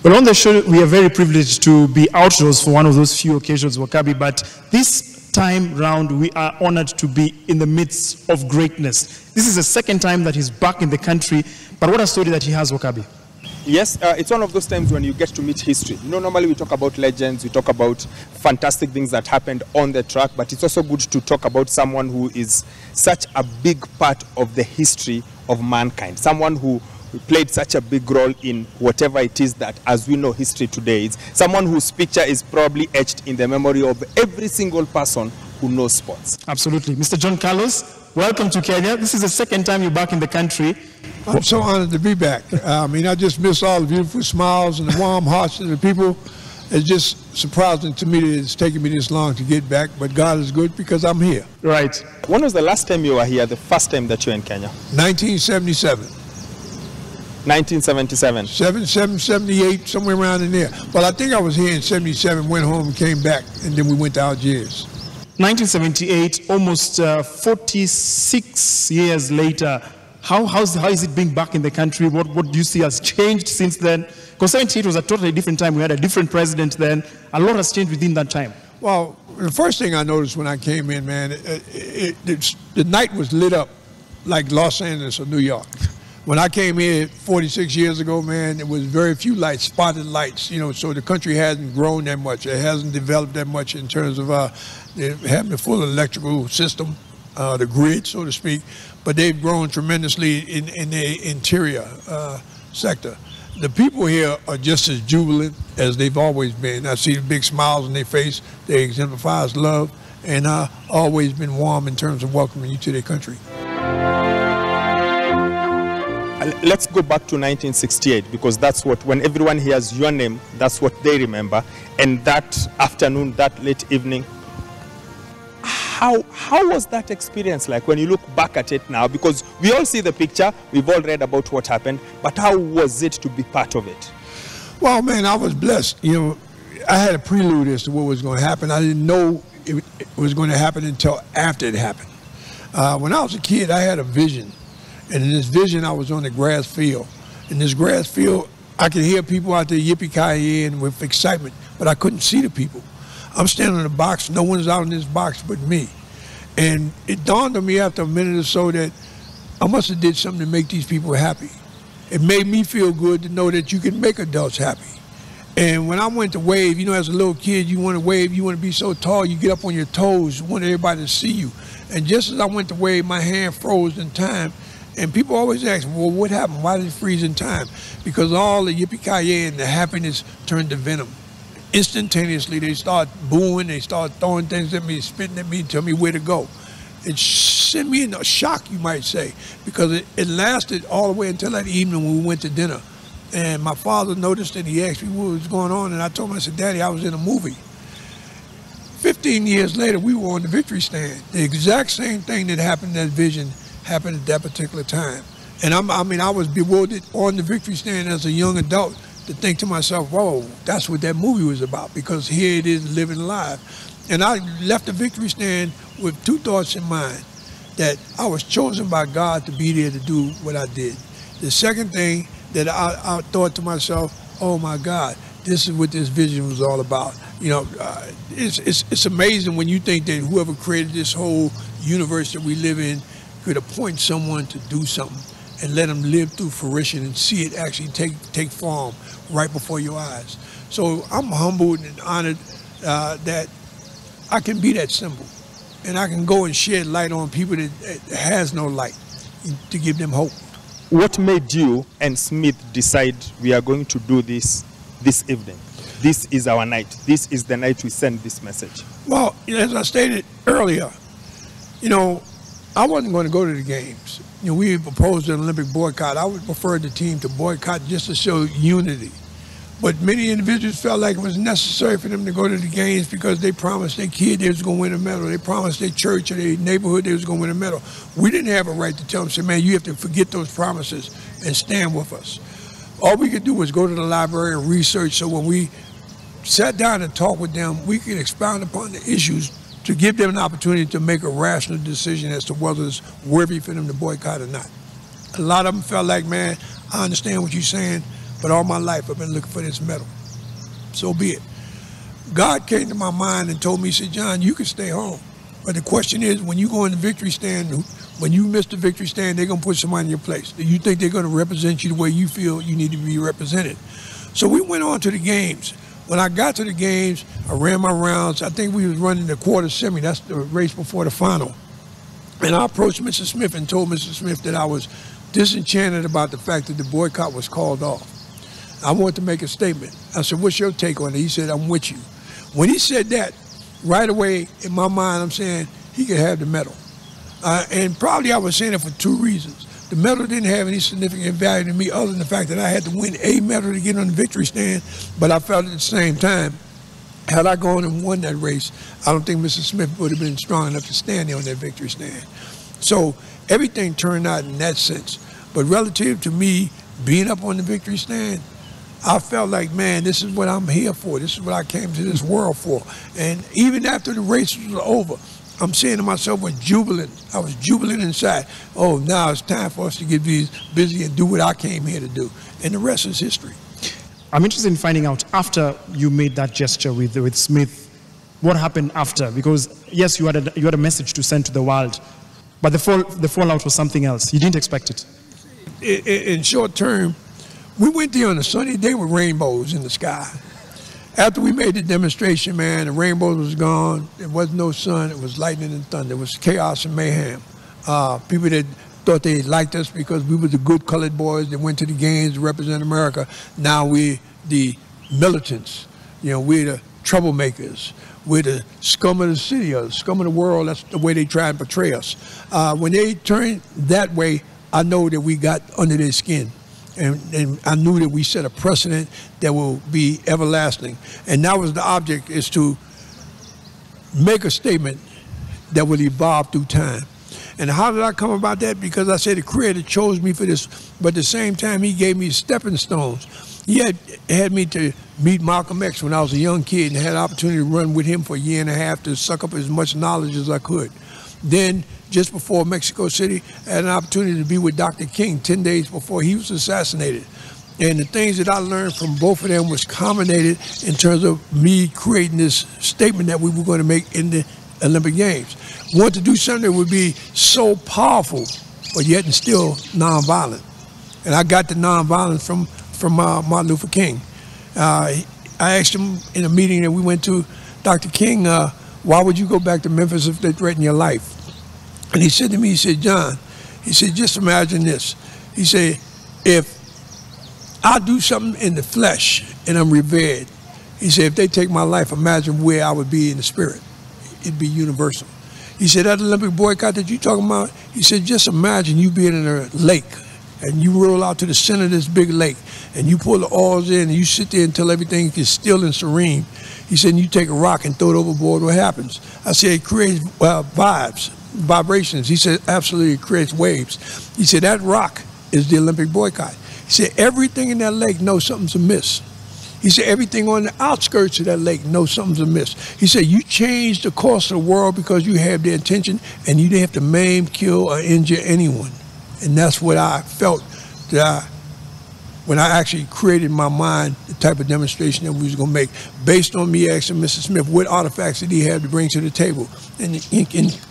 Well, on the show, we are very privileged to be outdoors for one of those few occasions, Wakabi, but this time round, we are honored to be in the midst of greatness. This is the second time that he's back in the country, but what a story that he has, Wakabi. Yes, it's one of those times when you get to meet history. You know, normally we talk about legends, we talk about fantastic things that happened on the track, but it's also good to talk about someone who is such a big part of the history of mankind, someone who played such a big role in whatever it is that, as we know, history today is, someone whose picture is probably etched in the memory of every single person who knows sports. Absolutely. Mr. John Carlos, welcome to Kenya. This is the second time you're back in the country. I'm so honored to be back. I just miss all the beautiful smiles and the warm hearts of the people. It's just surprising to me that it's taken me this long to get back, but God is good because I'm here. Right. When was the last time you were here, the first time that you were in Kenya? 1977. 1977. 77, 78, somewhere around in there. Well, I think I was here in 77, went home and came back, and then we went to Algiers. 1978, almost 46 years later. How is it being back in the country? What do you see has changed since then? Because 78 was a totally different time. We had a different president then. A lot has changed within that time. Well, the first thing I noticed when I came in, man, the night was lit up like Los Angeles or New York. When I came here 46 years ago, man, there was very few lights, spotted lights, you know, so the country hasn't grown that much. It hasn't developed that much in terms of having a full electrical system, the grid, so to speak, but they've grown tremendously in the interior sector. The people here are just as jubilant as they've always been. I see the big smiles on their face. They exemplify love and always been warm in terms of welcoming you to their country. Let's go back to 1968, because that's what, when everyone hears your name, that's what they remember. And that afternoon, that late evening, how was that experience like when you look back at it now? Because we all see the picture, we've all read about what happened, but how was it to be part of it? Well, man, I was blessed. You know, I had a prelude as to what was going to happen. I didn't know it was going to happen until after it happened. When I was a kid, I had a vision. And in this vision, I was on the grass field. In this grass field, I could hear people out there yippee-ki-yay with excitement, but I couldn't see the people. I'm standing in a box. No one's out in this box but me. And it dawned on me after a minute or so that I must have did something to make these people happy. It made me feel good to know that you can make adults happy. And when I went to wave, you know, as a little kid, you want to wave, you want to be so tall, you get up on your toes, you want everybody to see you. And just as I went to wave, my hand froze in time. And people always ask, well, what happened? Why did it freeze in time? Because all the yippee-ki-yay and the happiness turned to venom. Instantaneously, they start booing, they start throwing things at me, spitting at me, tell me where to go. It sent me in a shock, you might say, because it lasted all the way until that evening when we went to dinner. And my father noticed and he asked me what was going on, and I told him, I said, Daddy, I was in a movie. 15 years later, we were on the victory stand. The exact same thing that happened in that vision happened at that particular time. And I was bewildered on the victory stand as a young adult to think to myself, whoa, that's what that movie was about, because here it is living alive. And I left the victory stand with two thoughts in mind, that I was chosen by God to be there to do what I did. The second thing that I thought to myself, oh my God, this is what this vision was all about. You know, it's amazing when you think that whoever created this whole universe that we live in could appoint someone to do something and let them live through fruition and see it actually take form right before your eyes. So I'm humbled and honored that I can be that symbol, and I can go and shed light on people that has no light to give them hope. What made you and Smith decide we are going to do this evening? This is our night. This is the night we send this message. Well, as I stated earlier, you know, I wasn't going to go to the games. You know, we proposed an Olympic boycott. I would prefer the team to boycott just to show unity. But many individuals felt like it was necessary for them to go to the games because they promised their kid they was going to win a medal. They promised their church or their neighborhood they was going to win a medal. We didn't have a right to tell them, say, man, you have to forget those promises and stand with us. All we could do was go to the library and research, so when we sat down and talked with them, we could expound upon the issues to give them an opportunity to make a rational decision as to whether it's worthy for them to boycott or not. A lot of them felt like, man, I understand what you're saying, but all my life I've been looking for this medal. So be it. God came to my mind and told me, he said, John, you can stay home. But the question is, when you go in the victory stand, when you miss the victory stand, they're going to put somebody in your place. Do you think they're going to represent you the way you feel you need to be represented? So we went on to the games. When I got to the games, I ran my rounds. I think we was running the quarter semi. That's the race before the final. And I approached Mr. Smith and told Mr. Smith that I was disenchanted about the fact that the boycott was called off. I wanted to make a statement. I said, what's your take on it? He said, I'm with you. When he said that, right away in my mind, I'm saying he could have the medal. And probably I was saying it for two reasons. The medal didn't have any significant value to me other than the fact that I had to win a medal to get on the victory stand. But I felt at the same time, had I gone and won that race, I don't think Mr. Smith would have been strong enough to stand there on that victory stand. So everything turned out in that sense. But relative to me being up on the victory stand, I felt like, man, this is what I'm here for. This is what I came to this world for. And even after the race was over, I'm saying to myself, with jubilant. I was jubilant inside. Oh, now it's time for us to get busy and do what I came here to do. And the rest is history. I'm interested in finding out, after you made that gesture with Smith, what happened after? Because yes, you had a message to send to the world, but the fallout was something else. You didn't expect it. In short term, we went there on a sunny day with rainbows in the sky. After we made the demonstration, man, the rainbows was gone. There was no sun. It was lightning and thunder. It was chaos and mayhem. People that thought they liked us because we were the good colored boys that went to the games to represent America. Now we're the militants. You know, we're the troublemakers. We're the scum of the city or the scum of the world. That's the way they try and portray us. When they turned that way, I know that we got under their skin. And I knew that we set a precedent that will be everlasting. And that was the object, is to make a statement that will evolve through time. And how did I come about that? Because I said the Creator chose me for this, but at the same time, he gave me stepping stones. He had me to meet Malcolm X when I was a young kid and had an opportunity to run with him for a year and a half to suck up as much knowledge as I could. Then, just before Mexico City, I had an opportunity to be with Dr. King 10 days before he was assassinated. And the things that I learned from both of them was culminated in terms of me creating this statement that we were going to make in the Olympic Games. We wanted to do something that would be so powerful, but yet and still nonviolent. And I got the nonviolence from Martin Luther King. I asked him in a meeting that we went to, Dr. King, why would you go back to Memphis if they threatened your life? And he said to me, he said, John, he said, just imagine this. He said, if I do something in the flesh and I'm revered, he said, if they take my life, imagine where I would be in the spirit. It'd be universal. He said, that Olympic boycott that you talking about, he said, just imagine you being in a lake and you roll out to the center of this big lake and you pull the oars in and you sit there until everything is still and serene. He said, and you take a rock and throw it overboard, what happens? I said, it creates vibrations. He said, absolutely, it creates waves. He said, that rock is the Olympic boycott. He said, everything in that lake knows something's amiss. He said, everything on the outskirts of that lake knows something's amiss. He said, you changed the course of the world because you have the intention and you didn't have to maim, kill, or injure anyone. And that's what I felt that when I actually created in my mind the type of demonstration that we was gonna make, based on me asking Mr. Smith what artifacts did he have to bring to the table, and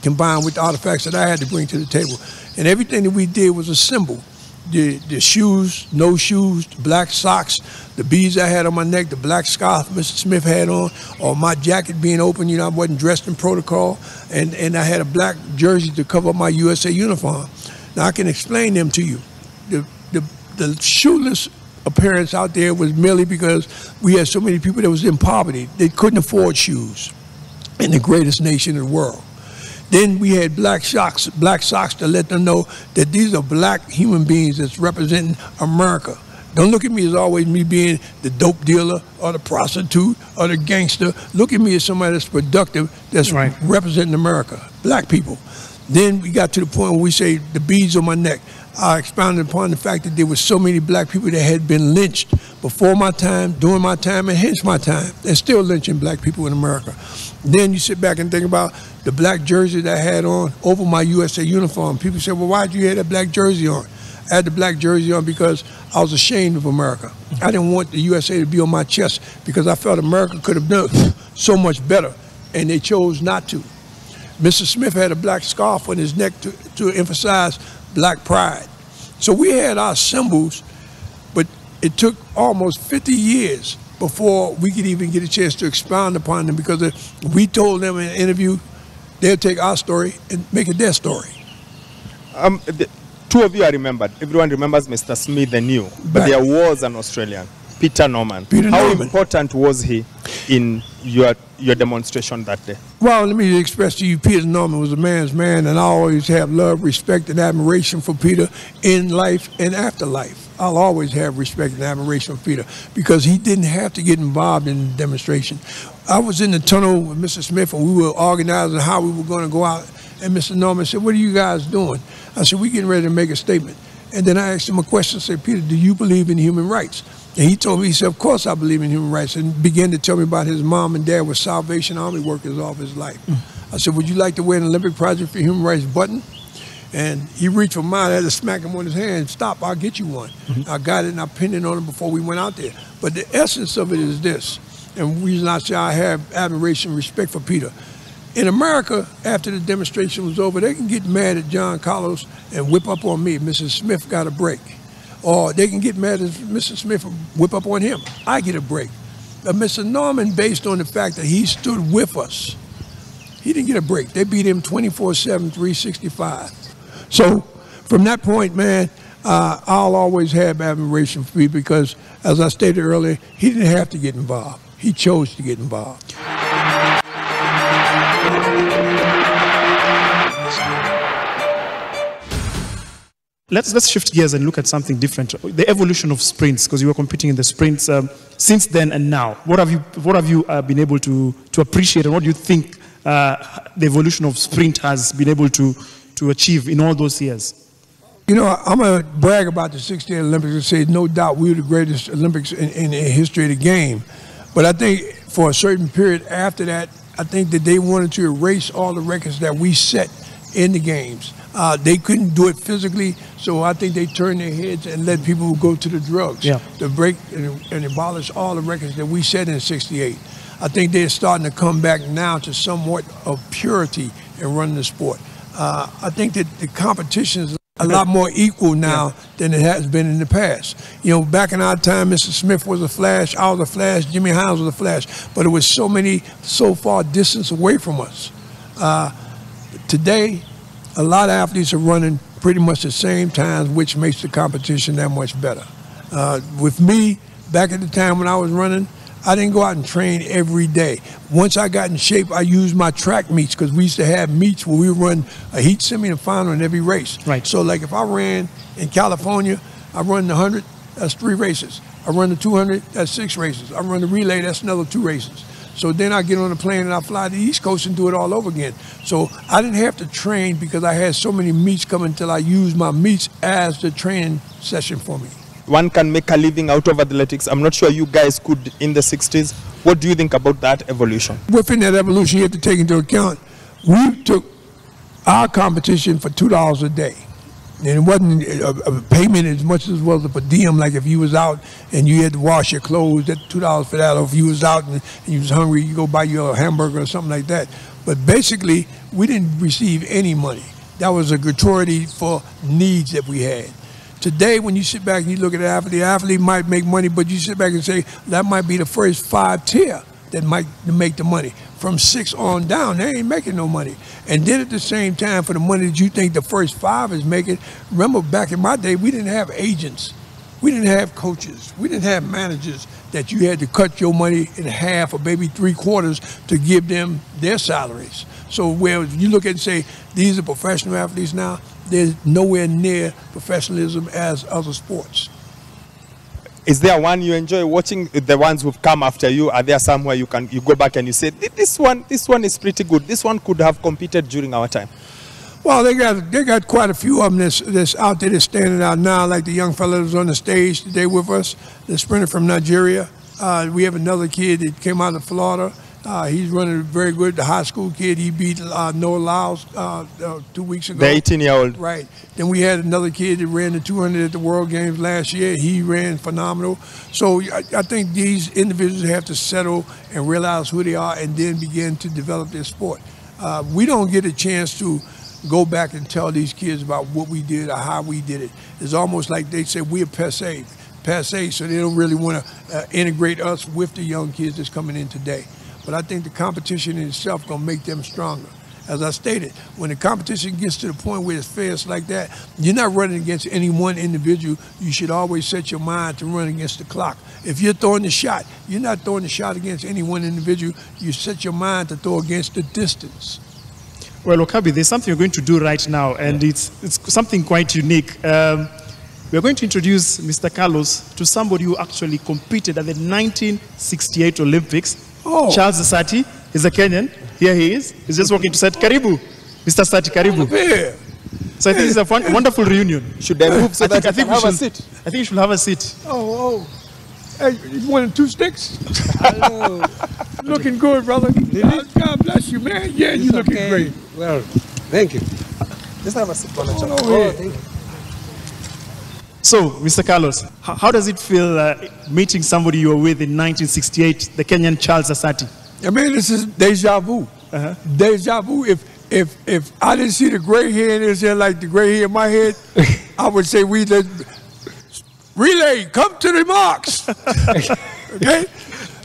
combined with the artifacts that I had to bring to the table. And everything that we did was a symbol. The shoes, no shoes, the black socks, the beads I had on my neck, the black scarf Mr. Smith had on, or my jacket being open, you know, I wasn't dressed in protocol, and I had a black jersey to cover up my USA uniform. Now I can explain them to you. The shoeless appearance out there was merely because we had so many people that was in poverty. They couldn't afford shoes in the greatest nation in the world. Then we had black socks to let them know that these are black human beings that's representing America. Don't look at me as always me being the dope dealer or the prostitute or the gangster. Look at me as somebody that's productive, that's representing America, black people. Then we got to the point where we say the beads on my neck. I expounded upon the fact that there were so many black people that had been lynched before my time, during my time, and hence my time. They're still lynching black people in America. Then you sit back and think about the black jersey that I had on over my USA uniform. People say, well, why'd you have that black jersey on? I had the black jersey on because I was ashamed of America. I didn't want the USA to be on my chest because I felt America could have done so much better, and they chose not to. Mr. Smith had a black scarf on his neck to emphasize black pride. So we had our symbols, but it took almost 50 years before we could even get a chance to expound upon them, because if we told them in an interview, they'll take our story and make it their story. The two of you are remembered. Everyone remembers Mr. Smith, the new, but Right. there was an Australian, Peter Norman. Peter How Norman. important was he in your demonstration that day? Well, let me express to you, Peter Norman was a man's man, and I always have love, respect, and admiration for Peter in life and after life. I'll always have respect and admiration for Peter because he didn't have to get involved in the demonstration. I was in the tunnel with Mr. Smith, and we were organizing how we were going to go out, and Mr. Norman said, "What are you guys doing?" I said, "We're getting ready to make a statement." And then I asked him a question, I said, "Peter, do you believe in human rights?" And he told me, he said, "Of course I believe in human rights," and began to tell me about his mom and dad were Salvation Army workers all his life. I said, "Would you like to wear an Olympic Project for Human Rights button?" And he reached for mine. I had to smack him on his hand. "Stop, I'll get you one." I got it and I pinned it on him before we went out there. But the essence of it is this, and the reason I say I have admiration and respect for Peter. In America, after the demonstration was over, they can get mad at John Carlos and whip up on me. Mrs. Smith got a break. Or they can get mad at Mr. Smith and whip up on him. I get a break. But Mr. Norman, based on the fact that he stood with us, he didn't get a break. They beat him 24/7, 365. So from that point, man, I'll always have admiration for you because, as I stated earlier, he didn't have to get involved. He chose to get involved. Let's shift gears and look at something different. The evolution of sprints, because you were competing in the sprints since then and now. What have you been able to appreciate, and what do you think the evolution of sprint has been able to achieve in all those years? You know, I'm going to brag about the 68 Olympics and say, no doubt, we were the greatest Olympics in the history of the game. But I think for a certain period after that, I think that they wanted to erase all the records that we set in the games. They couldn't do it physically, so I think they turned their heads and let people go to the drugs to break and abolish all the records that we set in '68. I think they're starting to come back now to somewhat of purity in running the sport. I think that the competition is a lot more equal now than it has been in the past. You know, back in our time, Mr. Smith was a flash, I was a flash, Jimmy Hines was a flash, but it was so far distance away from us. Today, a lot of athletes are running pretty much the same times, which makes the competition that much better. With me, back at the time when I was running, I didn't go out and train every day. Once I got in shape, I used my track meets because we used to have meets where we run a heat, semi, and final in every race. Right. So like if I ran in California, I run the 100, that's 3 races. I run the 200, that's 6 races. I run the relay, that's another 2 races. So then I get on a plane and I fly to the East Coast and do it all over again. So I didn't have to train because I had so many meets coming until I used my meets as the training session for me. One can make a living out of athletics. I'm not sure you guys could in the 60s. What do you think about that evolution? Within that evolution, you have to take into account, we took our competition for $2 a day. And it wasn't a payment as much as it was a podium, like if you was out and you had to wash your clothes, that's $2 for that. Or if you was out and you was hungry, you go buy you a hamburger or something like that. But basically, we didn't receive any money. That was a gratuity for needs that we had. Today, when you sit back and you look at the athlete might make money, but you sit back and say, that might be the first 5 tier that might make the money. From 6 on down, they ain't making no money. And then at the same time, for the money that you think the first 5 is making, remember back in my day, we didn't have agents. We didn't have coaches. We didn't have managers that you had to cut your money in half or maybe 3/4 to give them their salaries. So where you look at and say, these are professional athletes now, there's nowhere near professionalism as other sports. Is there one you enjoy watching? The ones who've come after you, are there somewhere you go back and you say, this one is pretty good. This one could have competed during our time? Well, they got quite a few of them that's out there that's standing out now, like the young fella that's on the stage today with us, the sprinter from Nigeria. We have another kid that came out of Florida, He's running very good. The high school kid, he beat Noah Lyles 2 weeks ago. The 18-year-old. Right. Then we had another kid that ran the 200 at the World Games last year. He ran phenomenal. So I think these individuals have to settle and realize who they are and then begin to develop their sport. We don't get a chance to go back and tell these kids about what we did or how we did it. It's almost like they say we're passe, so they don't really want to integrate us with the young kids that's coming in today. But I think the competition in itself going to make them stronger. As I stated, when the competition gets to the point where it's fast like that, you're not running against any one individual. You should always set your mind to run against the clock. If you're throwing the shot, you're not throwing the shot against any one individual. You set your mind to throw against the distance. Well, Okabi, there's something you're going to do right now, and it's something quite unique. We're going to introduce Mr. Carlos to somebody who actually competed at the 1968 Olympics. Oh. Charles Sati is a Kenyan. Here he is. He's just walking to set. Karibu, Mr. Sati, Karibu. Yeah. So I think it's a wonderful reunion. Should I move so that I think we have a seat? I think you should have a seat. Oh. Hey, you wanted 2 sticks? Hello. Looking good, brother. God bless you, man. Yeah, you looking great. Well, thank you. Just have a seat. Oh, Thank you. So, Mr. Carlos, how does it feel meeting somebody you were with in 1968, the Kenyan Charles Asati? I mean, this is deja vu. Deja vu. If I didn't see the gray hair in his head like the gray hair in my head, I would say relay, come to the marks. Okay?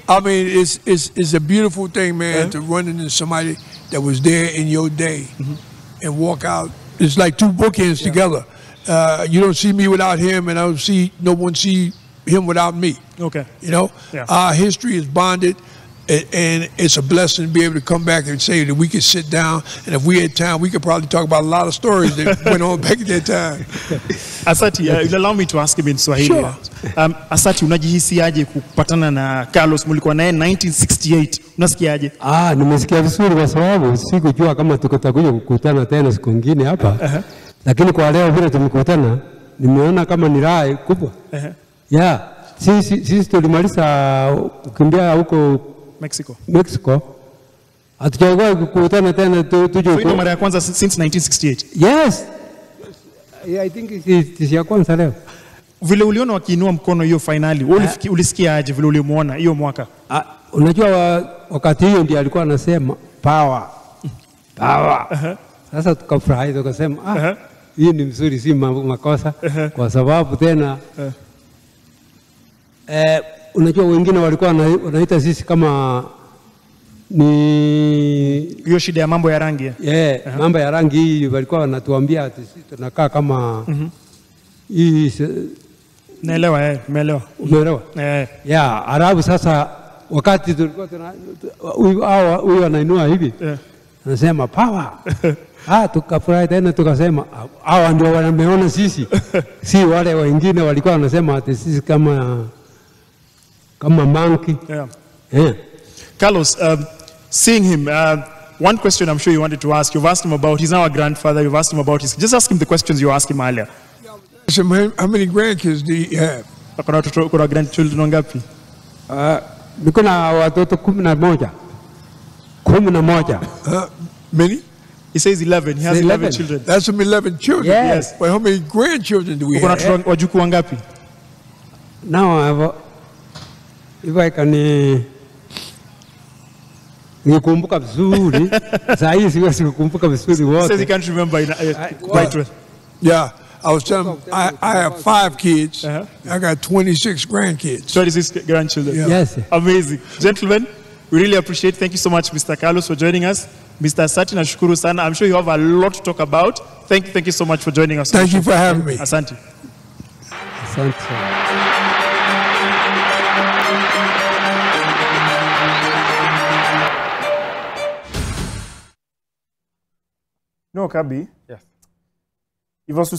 I mean, it's a beautiful thing, man, to run into somebody that was there in your day and walk out. It's like 2 bookends together. You don't see me without him, and I don't see no one see him without me. Okay. You know, our history is bonded, and it's a blessing to be able to come back and say that we could sit down, and if we had time, we could probably talk about a lot of stories that went on back at that time. Asati, you'll allow me to ask him in Swahili. Sure. Asati, unajihisiaje kupatana na Carlos, mulikuwa naye 1968? Unasikiaje? Nimesikia vizuri kwa sababu sikujua kama tutakuja kukutana tena siku nyingine hapa. Lakini kwa leo vile tumekutana, nimeona kama ni raha kubwa. Sisi tulimaliza kukimbia huko Mexico. Hatujawahi kukutana tena tuje huko. Ndio mara ya kwanza since 1968. Yes. I think it's ya kwanza leo. Vile uliona wakiinua mkono hiyo finali, ulisikiaje vile ulimuona hiyo mwaka? Unajua wakati hiyo ndiye alikuwa anasema power. Sasa tukafurahi tukasema hii ni mzuri, si makosa kwa sababu tena unajua wengine walikuwa wanaita sisi kama ni hiyo shida ya mambo ya rangi. Mambo ya rangi hii walikuwa wanatuambia ati sisi tunakaa kama hii. Naelewa, umeelewa. Umeelewa? Arabu. Sasa wakati tulikuwa huyu anainua hivi anasema power. Tukafurahi tena tukasema hawa ndio wameona sisi. Si wale wengine walikuwa wanasema ati sisi kama monkey. Carlos, seeing him, one question I'm sure you wanted to ask. You've asked him about, he's now a grandfather, you've asked him about his, just ask him the questions you asked him earlier. How many grandkids do you have? Kuna grandchildren wangapi? Niko na watoto 11. Many? He says 11. He has 11 children. That's from 11 children? Yes. But how many grandchildren do we have? Kuna wajukuu wangapi? Now if I can nikumbuka vizuri. Saa hii siwezi kukumbuka vizuri wote. Says he can't remember quite well. Yeah. I was telling him, I have 5 kids. I got 26 grandkids. 26 grandchildren. Yes. Amazing. Gentlemen, we really appreciate. Thank you so much, Mr. Carlos, for joining us. Mr. Asati, nashukuru sana. I'm sure you have a lot to talk about. Thank you so much for joining us. Thank you for having me. Asante. No, Kabi. Yes. You've also